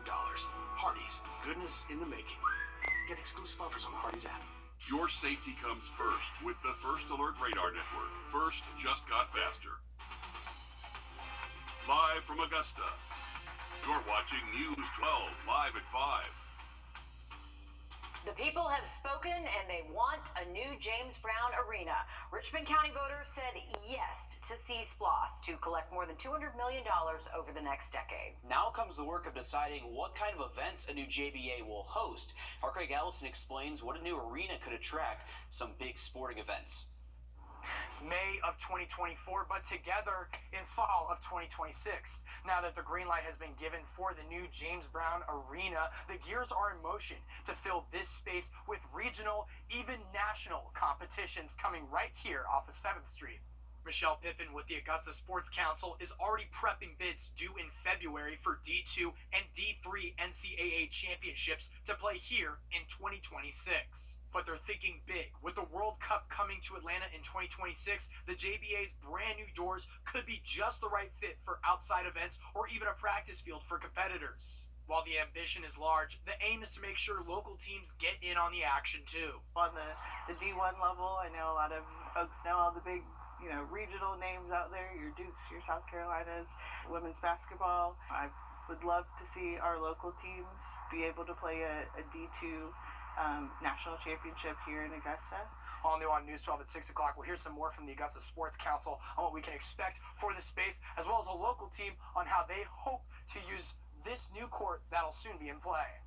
Hardee's, goodness in the making. Get exclusive offers on the Hardee's app. Your safety comes first with the First Alert Radar Network. First just got faster. Live from Augusta, you're watching News 12 live at 5. The people have spoken and they want a new James Brown arena. Richmond County voters said yes to C-SPLOS to collect more than $200 million over the next decade. Now comes the work of deciding what kind of events a new JBA will host. Our Craig Allison explains what a new arena could attract some big sporting events. May of 2024, but together in fall of 2026. Now that the green light has been given for the new James Brown Arena, the gears are in motion to fill this space with regional, even national competitions coming right here off of 7th Street. Michelle Pippin with the Augusta Sports Council is already prepping bids due in February for D2 and D3 NCAA championships to play here in 2026. But they're thinking big. With the World Cup coming to Atlanta in 2026, the JBA's brand new doors could be just the right fit for outside events or even a practice field for competitors. While the ambition is large, the aim is to make sure local teams get in on the action too. On the D1 level, I know a lot of folks know all the big regional names out there, your Dukes, your South Carolinas, women's basketball. I would love to see our local teams be able to play a D2 national championship here in Augusta. All new on News 12 at 6 o'clock. We'll hear some more from the Augusta Sports Council on what we can expect for the space, as well as a local team on how they hope to use this new court that'll soon be in play.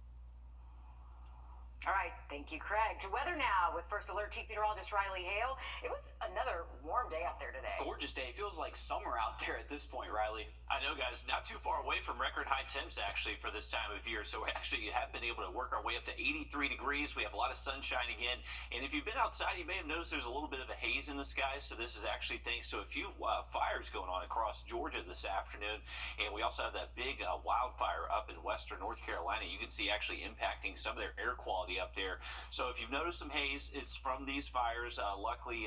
All right, thank you, Craig. To weather now with First Alert Chief Meteorologist Riley Hale. It was another warm day out there today. Gorgeous day. It feels like summer out there at this point, Riley. I know, guys, not too far away from record high temps actually for this time of year. So we actually have been able to work our way up to 83 degrees. We have a lot of sunshine again. And if you've been outside, you may have noticed there's a little bit of a haze in the sky. So this is actually thanks to a few fires going on across Georgia this afternoon. And we also have that big wildfire up in western North Carolina. You can see actually impacting some of their air quality up there. So if you've noticed some haze, it's from these fires. Luckily,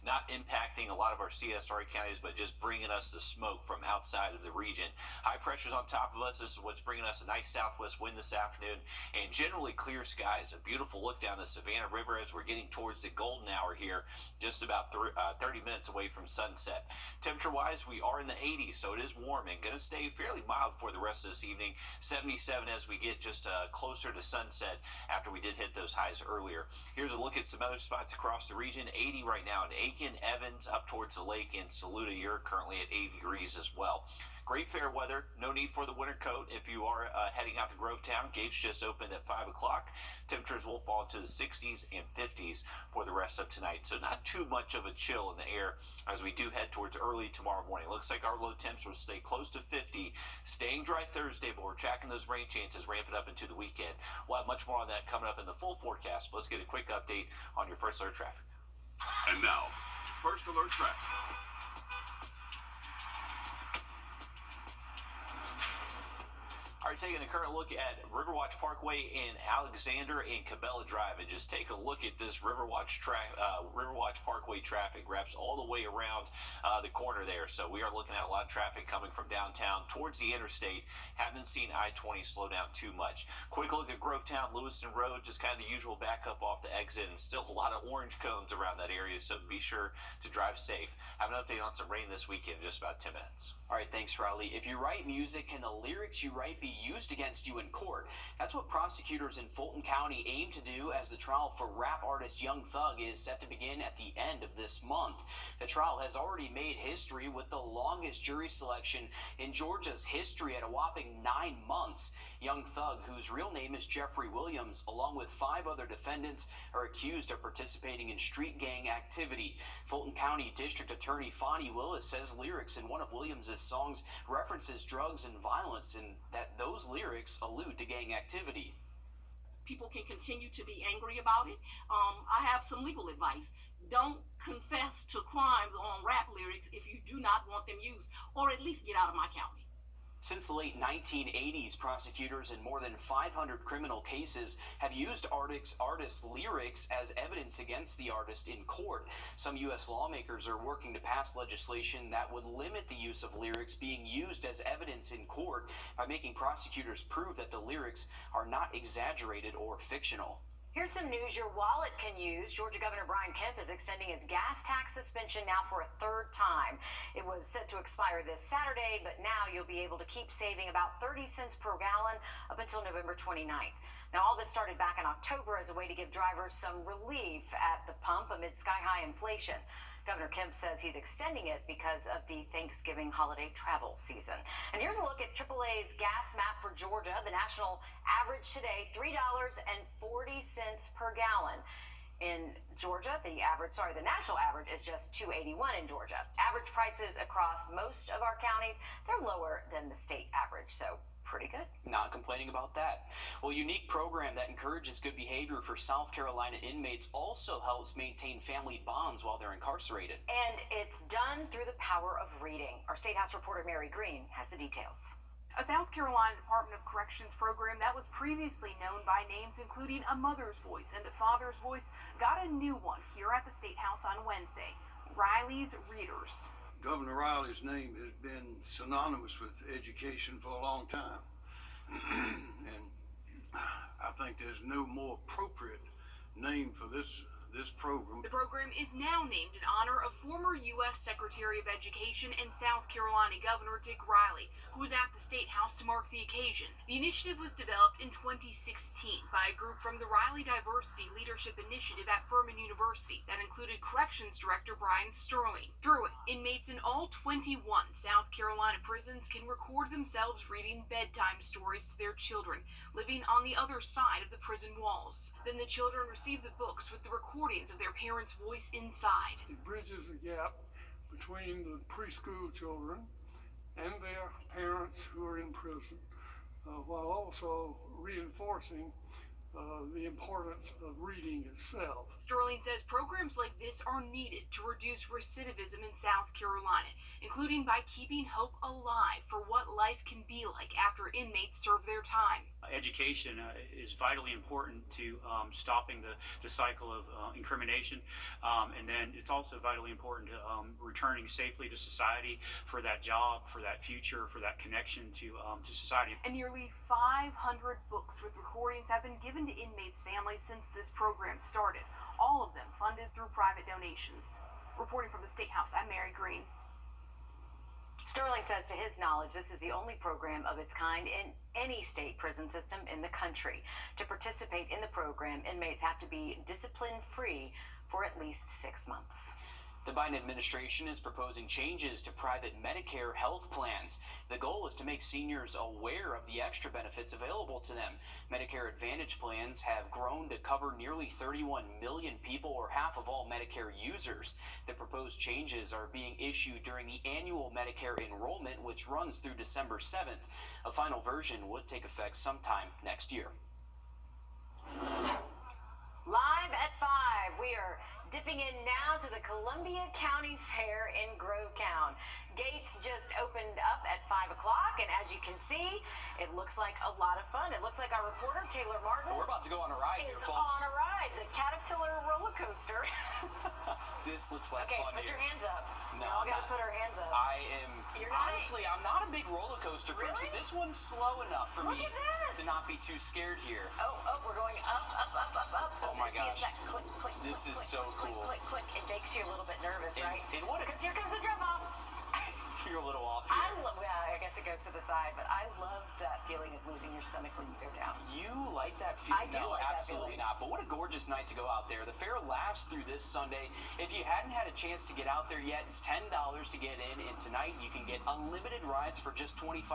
not impacting a lot of our CSRA counties, but just bringing us the smoke from outside of the region. High pressure's on top of us. This is what's bringing us a nice southwest wind this afternoon, and generally clear skies. A beautiful look down the Savannah River as we're getting towards the golden hour here, just about 30 minutes away from sunset. Temperature-wise, we are in the 80s, so it is warm and going to stay fairly mild for the rest of this evening. 77 as we get just closer to sunset after we did hit those highs earlier. Here's a look at some other spots across the region. 80 right now in Aiken, Evans, up towards the lake, and Saluda. You're currently at 80 degrees as well. Great fair weather. No need for the winter coat if you are heading out to Grovetown. Gates just opened at 5 o'clock. Temperatures will fall to the 60s and 50s for the rest of tonight. So not too much of a chill in the air as we do head towards early tomorrow morning. Looks like our low temps will stay close to 50. Staying dry Thursday, but we're tracking those rain chances ramping up into the weekend. We'll have much more on that coming up in the full forecast. Let's get a quick update on your First Alert traffic. And now, First Alert traffic. All right, taking a current look at Riverwatch Parkway in Alexander and Cabela Drive, and just take a look at this Riverwatch Parkway traffic. Wraps all the way around the corner there. So we are looking at a lot of traffic coming from downtown towards the interstate. Haven't seen I-20 slow down too much. Quick look at Grovetown, Lewiston Road, just kind of the usual backup off the exit, and still a lot of orange cones around that area. So be sure to drive safe. Have an update on some rain this weekend in just about 10 minutes. All right, thanks, Riley. If you write music, can the lyrics you write be used against you in court? That's what prosecutors in Fulton County aim to do as the trial for rap artist Young Thug is set to begin at the end of this month. The trial has already made history with the longest jury selection in Georgia's history at a whopping 9 months. Young Thug, whose real name is Jeffrey Williams, along with 5 other defendants, are accused of participating in street gang activity. Fulton County District Attorney Fonnie Willis says lyrics in one of Williams' songs references drugs and violence, and that those lyrics allude to gang activity. People can continue to be angry about it. I have some legal advice. Don't confess to crimes on rap lyrics if you do not want them used, or at least get out of my county. Since the late 1980s, prosecutors in more than 500 criminal cases have used artists' lyrics as evidence against the artist in court. Some U.S. lawmakers are working to pass legislation that would limit the use of lyrics being used as evidence in court by making prosecutors prove that the lyrics are not exaggerated or fictional. Here's some news your wallet can use. Georgia Governor Brian Kemp is extending his gas tax suspension now for a third time. It was set to expire this Saturday, but now you'll be able to keep saving about 30 cents per gallon up until November 29th. Now, all this started back in October as a way to give drivers some relief at the pump amid sky-high inflation. Governor Kemp says he's extending it because of the Thanksgiving holiday travel season. And here's a look at AAA's gas map for Georgia. The national average today, $3.40 per gallon. In Georgia, the national average is just $2.81 in Georgia. Average prices across most of our counties, they're lower than the state average, so pretty good. Not complaining about that. Well, a unique program that encourages good behavior for South Carolina inmates also helps maintain family bonds while they're incarcerated. And it's done through the power of reading. Our State House reporter Mary Green has the details. A South Carolina Department of Corrections program that was previously known by names including A Mother's Voice and A Father's Voice got a new one here at the State House on Wednesday, Riley's Readers. Governor Riley's name has been synonymous with education for a long time. And I think there's no more appropriate name for this program. The program is now named in honor of former U.S. Secretary of Education and South Carolina Governor Dick Riley, who was at the State House to mark the occasion. The initiative was developed in 2016 by a group from the Riley Diversity Leadership Initiative at Furman University that included Corrections Director Brian Sterling. Through it, inmates in all 21 South Carolina prisons can record themselves reading bedtime stories to their children living on the other side of the prison walls. Then the children receive the books with the recordings of their parents' voice inside. It bridges the gap between the preschool children and their parents who are in prison, while also reinforcing the importance of reading itself. Sterling says programs like this are needed to reduce recidivism in South Carolina, including by keeping hope alive for what life can be like after inmates serve their time. Education is vitally important to stopping the cycle of incrimination, and then it's also vitally important to returning safely to society for that job, for that future, for that connection to society. And nearly 500 books with recordings have been given to inmates' families since this program started, all of them funded through private donations. Reporting from the State House, I'm Mary Green. Sterling says to his knowledge, this is the only program of its kind in any state prison system in the country. To participate in the program, inmates have to be discipline-free for at least 6 months. The Biden administration is proposing changes to private Medicare health plans. The goal is to make seniors aware of the extra benefits available to them. Medicare Advantage plans have grown to cover nearly 31 million people, or half of all Medicare users. The proposed changes are being issued during the annual Medicare enrollment, which runs through December 7th. A final version would take effect sometime next year. Live at 5, we are dipping in now to the Columbia County Fair in Grovetown. Gates just opened up at 5 o'clock, and as you can see, it looks like a lot of fun. It looks like our reporter, Taylor Martin, We're about to go on a ride here, is folks. on a ride, the Caterpillar roller coaster. This looks like Okay, fun put here. your hands up. No, We all gotta not- put our hands up. I'm not a big roller coaster person. Really? This one's slow enough for Look me at this. to not be too scared here. Oh, we're going up, up, up, up, up. Oh my See, gosh. it's that click, click, This click, is click, so click, cool. Click, click, click. It makes you a little bit nervous, right? And what a, Because here comes the drop off. you're a little off here. I guess it goes to the side, but I love that feeling of losing your stomach when you go down. You like that feeling? I do No, like that absolutely feeling. not. But what a gorgeous night to go out there. The fair lasts through this Sunday. If you hadn't had a chance to get out there yet, it's $10 to get in, and tonight you can get unlimited rides for just $25.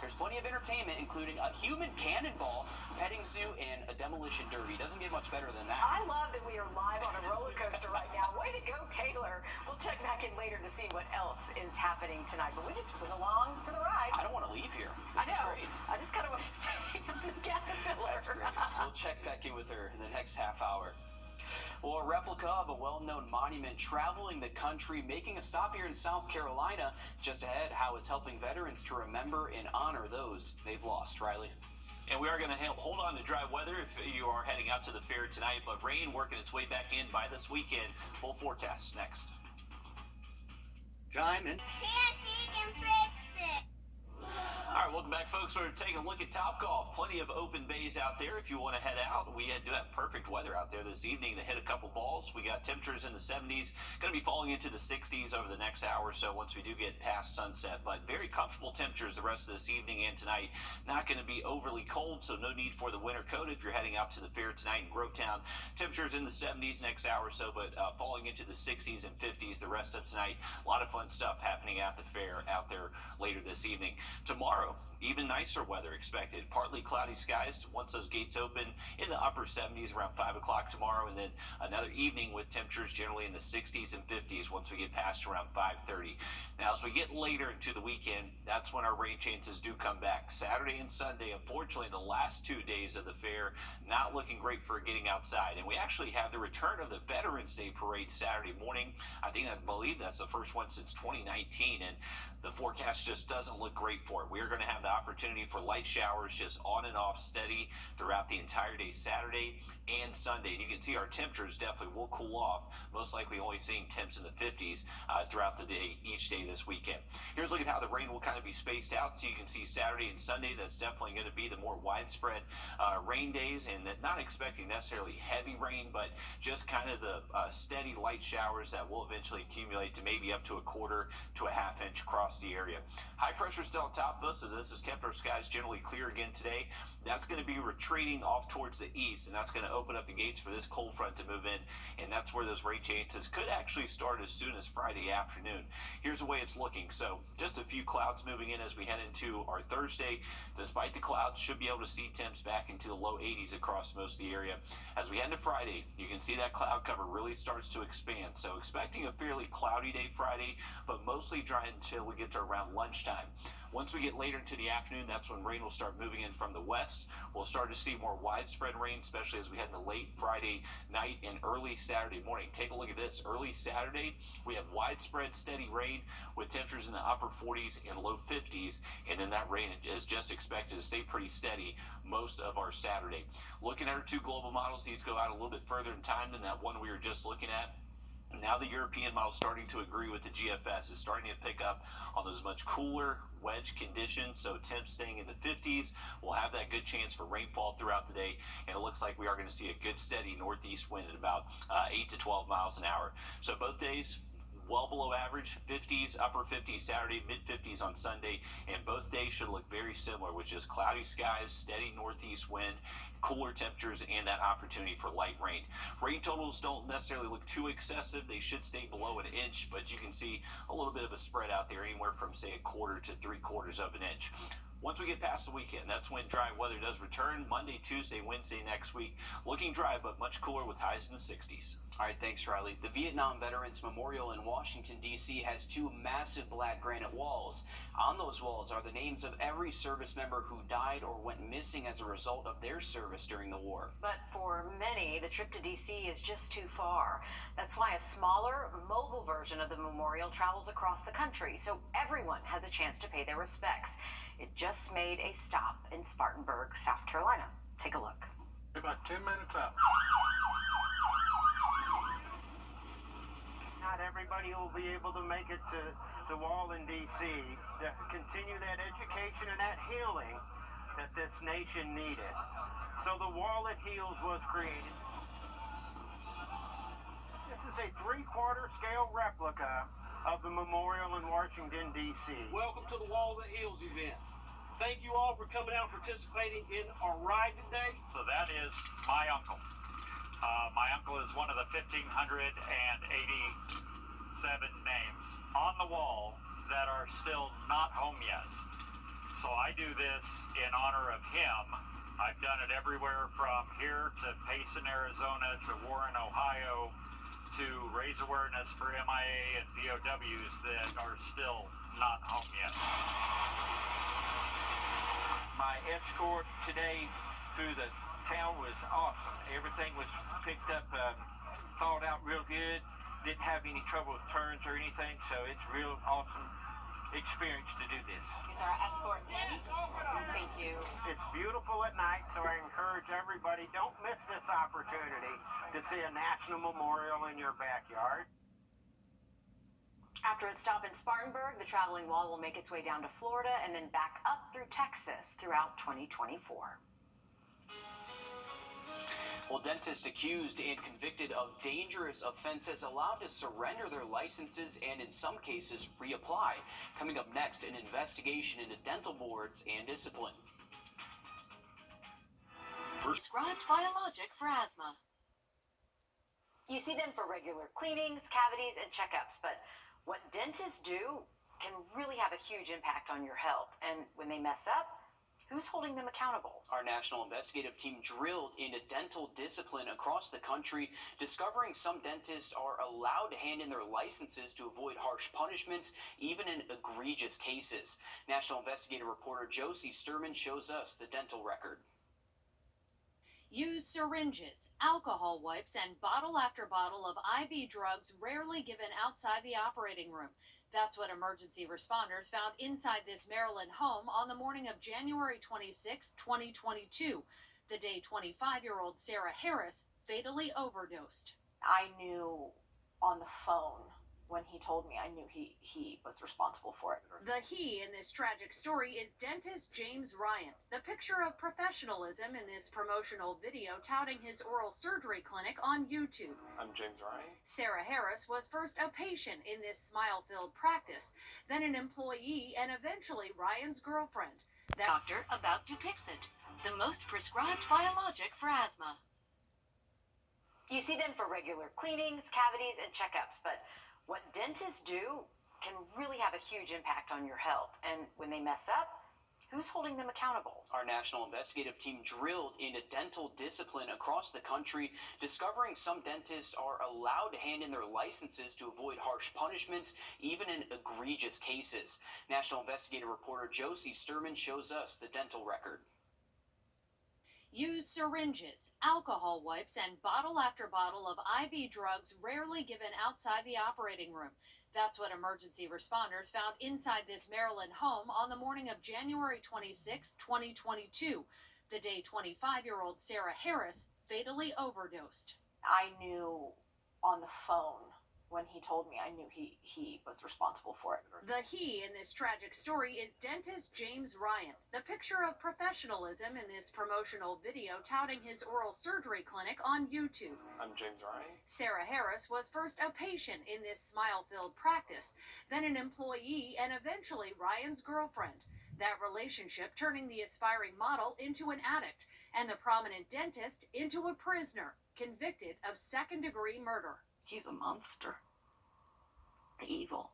There's plenty of entertainment, including a human cannonball, petting zoo, and a demolition derby. Doesn't get much better than that. I love that we are live on a roller coaster right now. Way to go, Taylor. We'll check back in later to see what else is happening tonight. But we just went along for the ride. I don't want to leave here. I This is know. great. I just kind of want to stay on the Caterpillar. That's great. We'll check back in with her in the next half hour. Well, a replica of a well-known monument traveling the country, making a stop here in South Carolina. Just ahead, how it's helping veterans to remember and honor those they've lost. Riley? And we are going to hold on to dry weather if you are heading out to the fair tonight, but rain working its way back in by this weekend. Full forecast next. Time and Candy can fix it. All right, welcome back, folks. We're taking a look at Topgolf. Plenty of open bays out there if you want to head out. We do have perfect weather out there this evening to hit a couple balls. We got temperatures in the 70s, going to be falling into the 60s over the next hour or so once we do get past sunset. But very comfortable temperatures the rest of this evening and tonight. Not going to be overly cold, so no need for the winter coat if you're heading out to the fair tonight in Grovetown. Temperatures in the 70s next hour or so, but falling into the 60s and 50s the rest of tonight. A lot of fun stuff happening at the fair out there later this evening. Tomorrow, even nicer weather expected. Partly cloudy skies once those gates open in the upper 70s around 5 o'clock tomorrow, and then another evening with temperatures generally in the 60s and 50s once we get past around 5:30. Now, as we get later into the weekend, that's when our rain chances do come back. Saturday and Sunday, unfortunately, the last 2 days of the fair, not looking great for getting outside. And we actually have the return of the Veterans Day Parade Saturday morning. I believe that's the first one since 2019, and the forecast just doesn't look great for it. We are going to have the opportunity for light showers just on and off steady throughout the entire day Saturday and Sunday. And you can see our temperatures definitely will cool off, most likely only seeing temps in the 50s throughout the day each day this weekend. Here's a look at how the rain will kind of be spaced out. So you can see Saturday and Sunday, that's definitely going to be the more widespread rain days, and not expecting necessarily heavy rain, but just kind of the steady light showers that will eventually accumulate to maybe up to a quarter to a half inch across the area. High pressure still on top of us, so this has kept our skies generally clear again today. That's going to be retreating off towards the east, and that's going to open up the gates for this cold front to move in, and that's where those rain chances could actually start as soon as Friday afternoon. Here's the way it's looking. So just a few clouds moving in as we head into our Thursday. Despite the clouds, should be able to see temps back into the low 80s across most of the area. As we head into Friday, you can see that cloud cover really starts to expand. So expecting a fairly cloudy day Friday, but mostly dry until we get to around lunchtime. Once we get later into the afternoon, that's when rain will start moving in from the west. We'll start to see more widespread rain, especially as we head into late Friday night and early Saturday morning. Take a look at this. Early Saturday, we have widespread steady rain with temperatures in the upper 40s and low 50s, and then that rain is just expected to stay pretty steady most of our Saturday. Looking at our two global models, these go out a little bit further in time than that one we were just looking at. Now the European model is starting to agree with the GFS, is starting to pick up on those much cooler wedge conditions, so temps staying in the 50s. We'll have that good chance for rainfall throughout the day, and it looks like we are going to see a good steady northeast wind at about 8 to 12 miles an hour. So both days, well below average, 50s, upper 50s Saturday, mid 50s on Sunday, and both days should look very similar with just cloudy skies, steady northeast wind, cooler temperatures, and that opportunity for light rain. Rain totals don't necessarily look too excessive. They should stay below an inch, but you can see a little bit of a spread out there, anywhere from say a quarter to 3/4 of an inch. Once we get past the weekend, that's when dry weather does return. Monday, Tuesday, Wednesday next week, looking dry but much cooler with highs in the 60s. All right, thanks, Riley. The Vietnam Veterans Memorial in Washington, D.C. has two massive black granite walls. On those walls are the names of every service member who died or went missing as a result of their service during the war. But for many, the trip to D.C. is just too far. That's why a smaller, mobile version of the memorial travels across the country, so everyone has a chance to pay their respects. It just made a stop in Spartanburg, South Carolina. Take a look. About 10 minutes out. Not everybody will be able to make it to the wall in D.C. to continue that education and that healing that this nation needed. So the Wall That Heals was created. This is a 3/4 scale replica of the memorial in Washington, D.C. Welcome to the Wall That Heals event. Thank you all for coming out and participating in our ride today. So that is my uncle. My uncle is one of the 1,587 names on the wall that are still not home yet. So I do this in honor of him. I've done it everywhere from here to Payson, Arizona, to Warren, Ohio, to raise awareness for MIA and POWs that are still not home yet. My escort today through the town was awesome. Everything was picked up thawed out real good. Didn't have any trouble with turns or anything, so it's real awesome experience to do this. Is our escort in? Thank you. It's beautiful at night, so I encourage everybody, don't miss this opportunity to see a national memorial in your backyard. After its stop in Spartanburg, the traveling wall will make its way down to Florida and then back up through Texas throughout 2024. Well, dentists accused and convicted of dangerous offenses allowed to surrender their licenses and, in some cases, reapply. Coming up next, an investigation into dental boards and discipline. Prescribed biologic for asthma. You see them for regular cleanings, cavities, and checkups, but what dentists do can really have a huge impact on your health. And when they mess up, who's holding them accountable? Our national investigative team drilled into dental discipline across the country, discovering some dentists are allowed to hand in their licenses to avoid harsh punishments, even in egregious cases. National investigative reporter Josie Sturman shows us the dental record. Use syringes, alcohol wipes, and bottle after bottle of IV drugs rarely given outside the operating room. That's what emergency responders found inside this Maryland home on the morning of January 26, 2022, the day 25-year-old Sarah Harris fatally overdosed. I knew on the phone when he told me, I knew he was responsible for it. The he in this tragic story is dentist James Ryan, the picture of professionalism in this promotional video touting his oral surgery clinic on YouTube. I'm James Ryan. Sarah Harris was first a patient in this smile-filled practice, then an employee, and eventually Ryan's girlfriend. The doctor about Dupixent, the most prescribed biologic for asthma. You see them for regular cleanings, cavities, and checkups, but what dentists do can really have a huge impact on your health. And when they mess up, who's holding them accountable? Our national investigative team drilled into dental discipline across the country, discovering some dentists are allowed to hand in their licenses to avoid harsh punishments, even in egregious cases. National investigative reporter Josie Sturman shows us the dental record. Use syringes, alcohol wipes, and bottle after bottle of IV drugs rarely given outside the operating room. That's what emergency responders found inside this Maryland home on the morning of January 26, 2022, the day 25-year-old Sarah Harris fatally overdosed. I knew on the phone when he told me, I knew he was responsible for it. The he in this tragic story is dentist James Ryan, the picture of professionalism in this promotional video touting his oral surgery clinic on YouTube. I'm James Ryan. Sarah Harris was first a patient in this smile-filled practice, then an employee, and eventually Ryan's girlfriend. That relationship turning the aspiring model into an addict, and the prominent dentist into a prisoner, convicted of second-degree murder. He's a monster. Evil.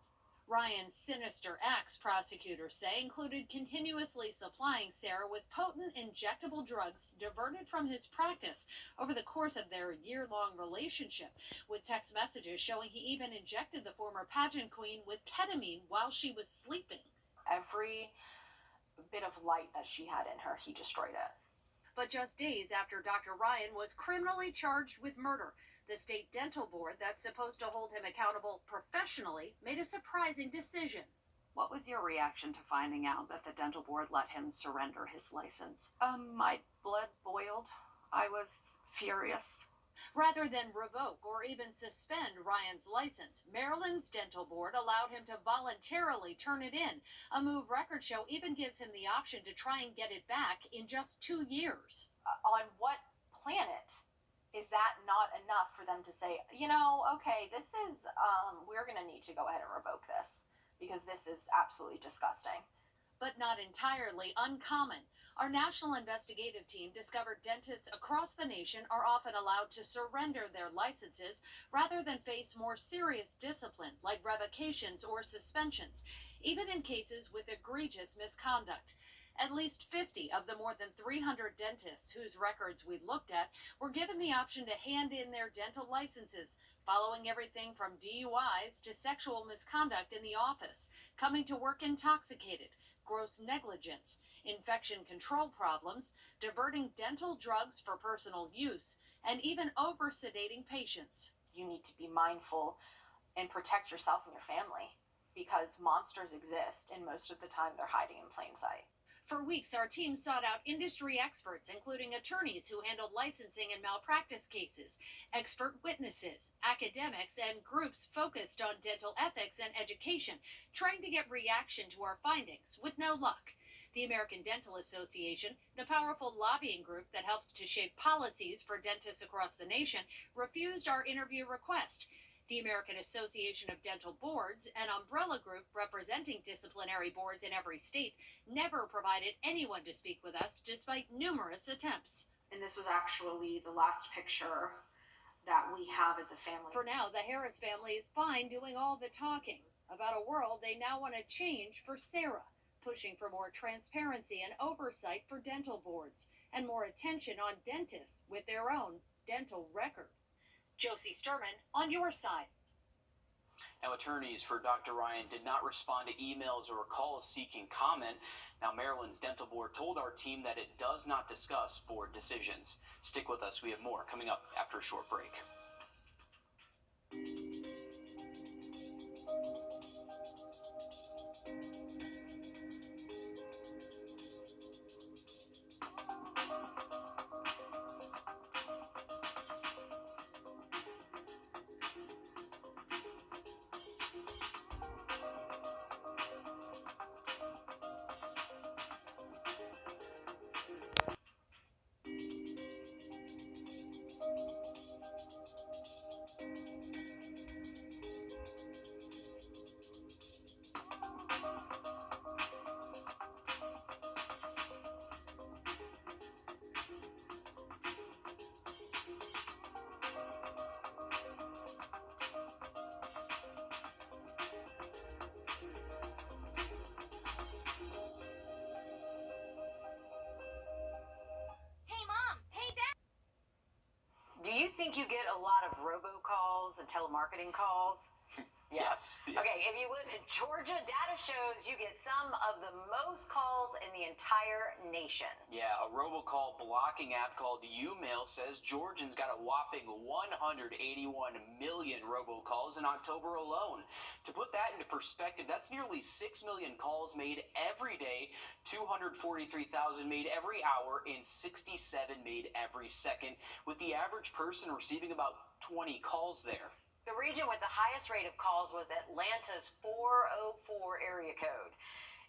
Ryan's sinister acts, prosecutors say, included continuously supplying Sarah with potent injectable drugs diverted from his practice over the course of their year-long relationship, with text messages showing he even injected the former pageant queen with ketamine while she was sleeping. Every bit of light that she had in her, he destroyed it. But just days after Dr. Ryan was criminally charged with murder, the state dental board that's supposed to hold him accountable professionally made a surprising decision. What was your reaction to finding out that the dental board let him surrender his license? My blood boiled. I was furious. Rather than revoke or even suspend Ryan's license, Maryland's dental board allowed him to voluntarily turn it in. A move records show even gives him the option to try and get it back in just 2 years. On what planet is that not enough for them to say, you know, okay, this is, we're going to need to go ahead and revoke this because this is absolutely disgusting. But not entirely uncommon. Our national investigative team discovered dentists across the nation are often allowed to surrender their licenses rather than face more serious discipline like revocations or suspensions, even in cases with egregious misconduct. At least 50 of the more than 300 dentists whose records we looked at were given the option to hand in their dental licenses, following everything from DUIs to sexual misconduct in the office, coming to work intoxicated, gross negligence, infection control problems, diverting dental drugs for personal use, and even over-sedating patients. You need to be mindful and protect yourself and your family because monsters exist, and most of the time they're hiding in plain sight. For weeks, our team sought out industry experts, including attorneys who handled licensing and malpractice cases, expert witnesses, academics, and groups focused on dental ethics and education, trying to get reaction to our findings, with no luck. The American Dental Association, the powerful lobbying group that helps to shape policies for dentists across the nation, refused our interview request. The American Association of Dental Boards, an umbrella group representing disciplinary boards in every state, never provided anyone to speak with us despite numerous attempts. And this was actually the last picture that we have as a family. For now, the Harris family is fine doing all the talking about a world they now want to change for Sarah, pushing for more transparency and oversight for dental boards and more attention on dentists with their own dental record. Josie Sturman, on your side. Now, attorneys for Dr. Ryan did not respond to emails or calls seeking comment. Now, Maryland's dental board told our team that it does not discuss board decisions. Stick with us. We have more coming up after a short break. Do you think you get a lot of robocalls and telemarketing calls? Yes. Yeah. Okay, if you live in Georgia, data shows you get some of the most calls in the entire nation. Yeah, a robocall blocking app called YouMail says Georgians got a whopping 181 million robocalls in October alone. To put that into perspective, that's nearly 6 million calls made every day, 243,000 made every hour, and 67 made every second, with the average person receiving about 20 calls there. The region with the highest rate of calls was Atlanta's 404 area code.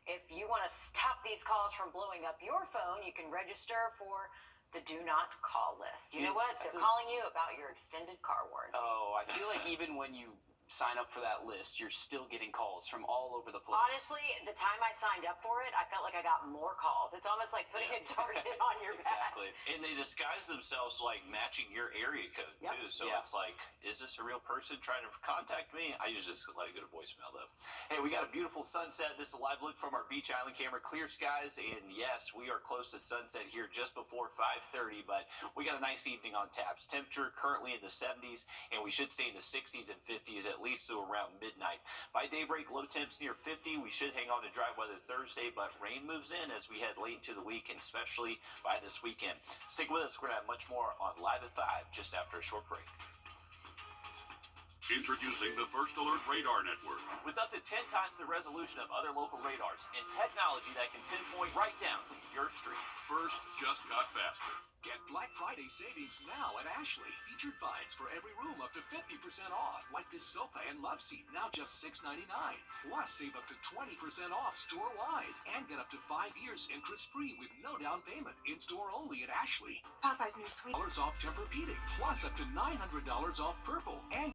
If you want to stop these calls from blowing up your phone, you can register for the Do Not Call list. You know what? They're calling you about your extended car warranty. Oh, I feel like even when you sign up for that list, you're still getting calls from all over the place. Honestly, the time I signed up for it, I felt like I got more calls. It's almost like putting a target on your back. Exactly. And they disguise themselves like matching your area code too. So it's like, is this a real person trying to contact me? I usually just let it go to voicemail though. Hey, we got a beautiful sunset. This is a live look from our Beach Island camera. Clear skies, and yes, we are close to sunset here just before 5:30, but we got a nice evening on taps. Temperature currently in the 70s, and we should stay in the 60s and 50s at least through around midnight. By daybreak, low temps near 50. We should hang on to dry weather Thursday, but rain moves in as we head late into the week, and especially by this weekend. Stick with us. We're going to have much more on Live at 5 just after a short break. Introducing the First Alert Radar Network. With up to 10 times the resolution of other local radars and technology that can pinpoint right down to your street. First just got faster. Get Black Friday savings now at Ashley. Featured finds for every room up to 50% off, like this sofa and love seat, now just $6.99. Plus, save up to 20% off store-wide and get up to 5 years interest-free with no down payment. In-store only at Ashley. Popeye's new sweet. $100 off Tempur-Pedic, plus up to $900 off Purple and